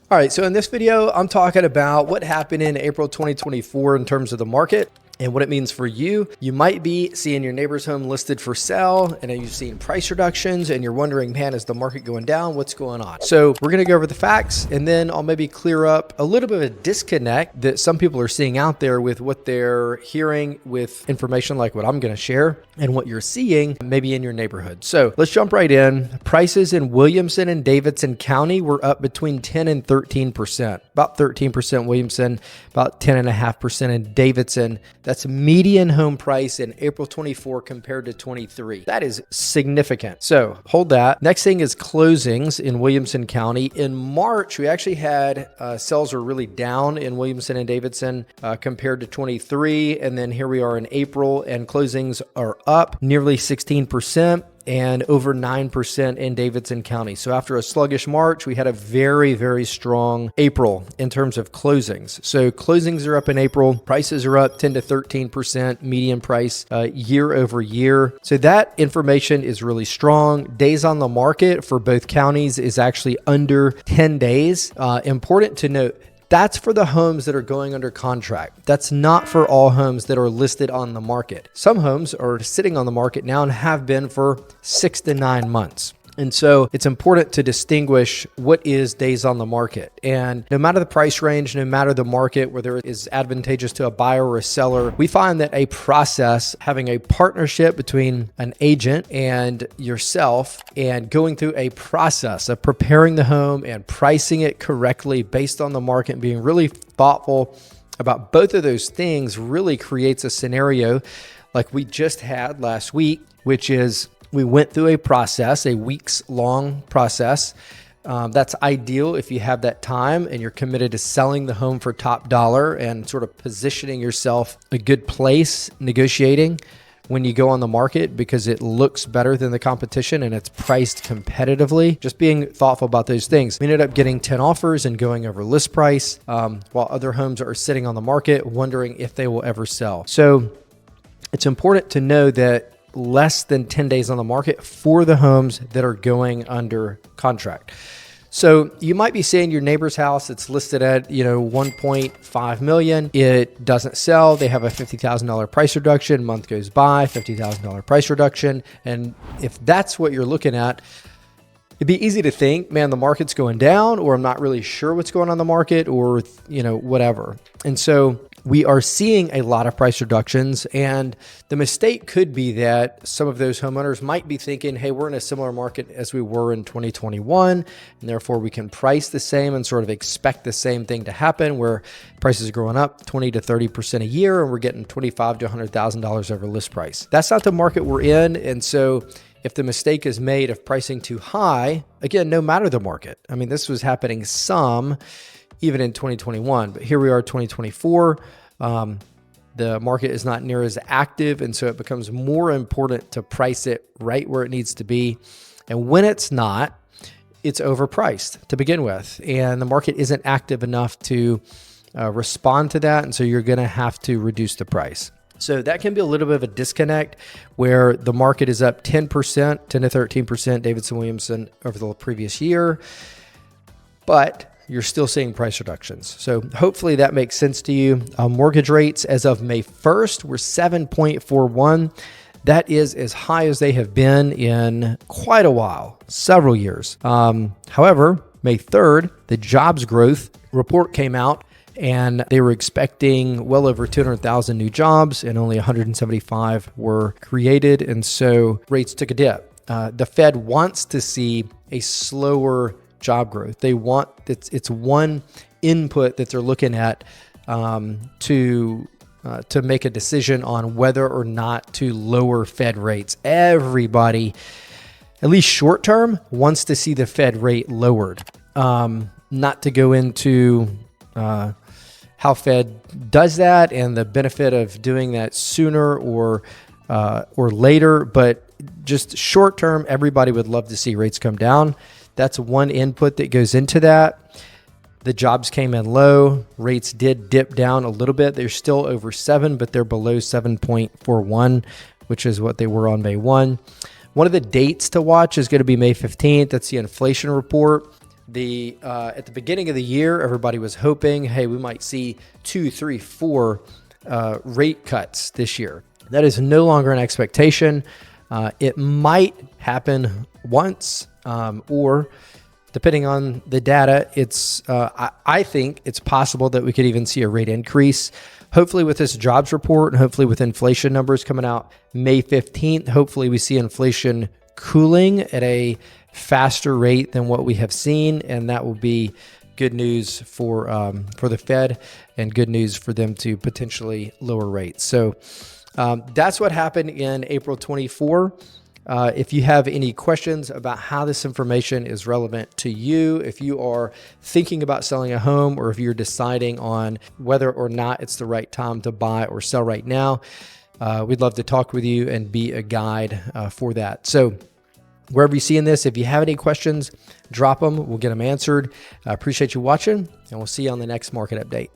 All right, so in this video, I'm talking about what happened in April 2024 in terms of the market and what it means for you. You might be seeing your neighbor's home listed for sale and then you've seen price reductions and you're wondering, man, is the market going down? What's going on? So we're gonna go over the facts and then I'll maybe clear up a little bit of a disconnect that some people are seeing out there with what they're hearing with information like what I'm gonna share and what you're seeing maybe in your neighborhood. So let's jump right in. Prices in Williamson and Davidson County were up between 10 and 13%, about 13% Williamson, about 10.5% in Davidson. That's median home price in April 24 compared to 23. That is significant. So hold that. Next thing is closings in Williamson County. In March, we actually had sales were really down in Williamson and Davidson compared to 23. And then here we are in April and closings are up nearly 16%. And over 9% in Davidson County. So after a sluggish March, we had a very, very strong April in terms of closings. So closings are up in April. Prices are up 10 to 13% median price year over year. So that information is really strong. Days on the market for both counties is actually under 10 days. Important to note, that's for the homes that are going under contract. That's not for all homes that are listed on the market. Some homes are sitting on the market now and have been for 6 to 9 months. And so it's important to distinguish what is days on the market. And no matter the price range, no matter the market, whether it is advantageous to a buyer or a seller, we find that a process, having a partnership between an agent and yourself and going through a process of preparing the home and pricing it correctly based on the market and being really thoughtful about both of those things really creates a scenario like we just had last week, which is we went through a process, a weeks-long process. That's ideal if you have that time and you're committed to selling the home for top dollar and sort of positioning yourself a good place negotiating when you go on the market because it looks better than the competition and it's priced competitively. Just being thoughtful about those things. We ended up getting 10 offers and going over list price while other homes are sitting on the market wondering if they will ever sell. So it's important to know that less than 10 days on the market for the homes that are going under contract. So you might be seeing your neighbor's house, it's listed at, 1.5 million. It doesn't sell. They have a $50,000 price reduction. Month goes by, $50,000 price reduction. And if that's what you're looking at, it'd be easy to think, man, the market's going down, or I'm not really sure what's going on in the market, or, whatever. And so we are seeing a lot of price reductions, and the mistake could be that some of those homeowners might be thinking, hey, we're in a similar market as we were in 2021, and therefore we can price the same and sort of expect the same thing to happen where prices are growing up 20 to 30% a year, and we're getting $25,000 to $100,000 over list price. That's not the market we're in, and so if the mistake is made of pricing too high, again, no matter the market. I mean, this was happening some even in 2021, but here we are 2024. The market is not near as active, and so it becomes more important to price it right where it needs to be. And when it's not, it's overpriced to begin with, and the market isn't active enough to respond to that, and so you're going to have to reduce the price. So that can be a little bit of a disconnect where the market is up 10%, 10 to 13% Davidson Williamson over the previous year, but you're still seeing price reductions. So hopefully that makes sense to you. Mortgage rates as of May 1st were 7.41. That is as high as they have been in quite a while, several years. However, May 3rd, the jobs growth report came out, and they were expecting well over 200,000 new jobs, and only 175 were created. And so rates took a dip. The Fed wants to see a slower job growth. They want, it's one input that they're looking at to make a decision on whether or not to lower Fed rates. Everybody, at least short term, wants to see the Fed rate lowered. Not to go into how Fed does that and the benefit of doing that sooner or later, but just short term, everybody would love to see rates come down. That's one input that goes into that. The jobs came in low. Rates did dip down a little bit. They're still over 7, but they're below 7.41, which is what they were on May 1. One of the dates to watch is going to be May 15th. That's the inflation report. At the beginning of the year, everybody was hoping, hey, we might see 2, 3, 4 rate cuts this year. That is no longer an expectation. It might happen once, or depending on the data, I think it's possible that we could even see a rate increase. Hopefully with this jobs report and hopefully with inflation numbers coming out May 15th, hopefully we see inflation cooling at a faster rate than what we have seen. And that will be good news for the Fed and good news for them to potentially lower rates. So that's what happened in April 24. If you have any questions about how this information is relevant to you, if you are thinking about selling a home, or if you're deciding on whether or not it's the right time to buy or sell right now, we'd love to talk with you and be a guide for that. So wherever you're seeing this, if you have any questions, drop them. We'll get them answered. I appreciate you watching, and we'll see you on the next market update.